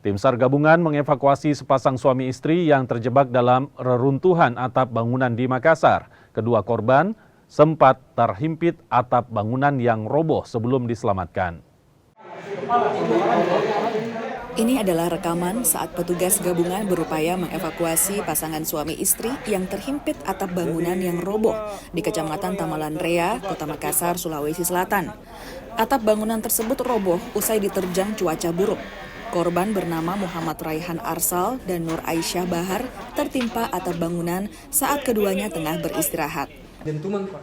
Tim SAR gabungan mengevakuasi sepasang suami istri yang terjebak dalam reruntuhan atap bangunan di Makassar. Kedua korban sempat terhimpit atap bangunan yang roboh sebelum diselamatkan. Ini adalah rekaman saat petugas gabungan berupaya mengevakuasi pasangan suami istri yang terhimpit atap bangunan yang roboh di Kecamatan Tamalan Rea, Kota Makassar, Sulawesi Selatan. Atap bangunan tersebut roboh usai diterjang cuaca buruk. Korban bernama Muhammad Raihan Arsal dan Nur Aisyah Bahar tertimpa atap bangunan saat keduanya tengah beristirahat. Dentuman, Pak.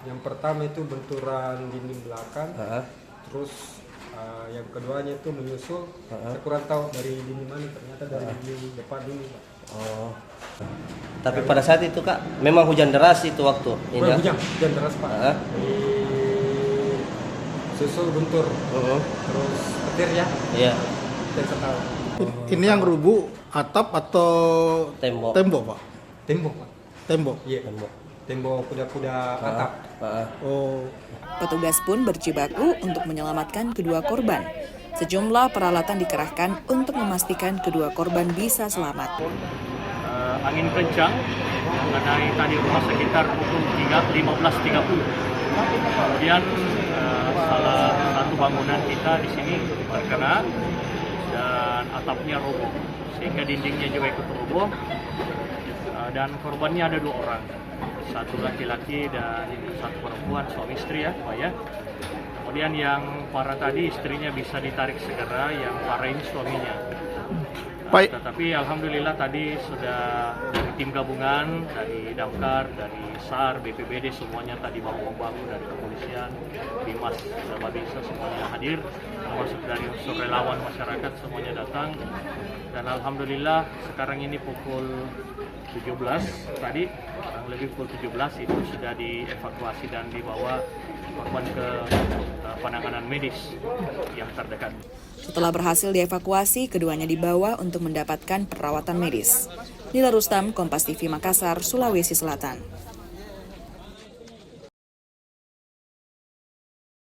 Yang pertama itu benturan dinding belakang, terus yang keduanya itu menyusul. Saya kurang tahu dari dinding mana, ternyata dari dinding depan dulu, Pak. Oh. Tapi pada saat itu, Kak, memang hujan deras itu waktu. Hujan deras, Pak. Susul bentur, terus petir ya. Iya. Petir setahu. Ini yang rubuh atap atau Tembok. tembok, Pak? Tembok, Pak. Tembok. Iya, tembok kuda-kuda atap. Oh. Petugas pun berjibaku untuk menyelamatkan kedua korban. Sejumlah peralatan dikerahkan untuk memastikan kedua korban bisa selamat. Angin kencang mengenai tadi rumah sekitar pukul 15.30. Kemudian salah satu bangunan kita di sini terkena dan atapnya roboh, sehingga dindingnya juga ikut roboh. Dan korbannya ada 2 orang, satu laki-laki dan satu perempuan, suami istri ya, Pak ya. Kemudian yang parah tadi istrinya bisa ditarik segera, yang parah ini suaminya. Tetapi alhamdulillah tadi sudah dari tim gabungan, dari Damkar, dari SAR, BPBD semuanya tadi bahu-bahu dari kepolisian, Dimas, Babinsa semuanya hadir, termasuk dari unsur relawan masyarakat semuanya datang. Dan alhamdulillah sekarang ini pukul 17 tadi, kurang lebih pukul 17 itu sudah dievakuasi dan dibawa korban ke penanganan medis yang terdekat. Setelah berhasil dievakuasi, keduanya dibawa untuk mendapatkan perawatan medis. Nila Rustam, Kompas TV Makassar, Sulawesi Selatan.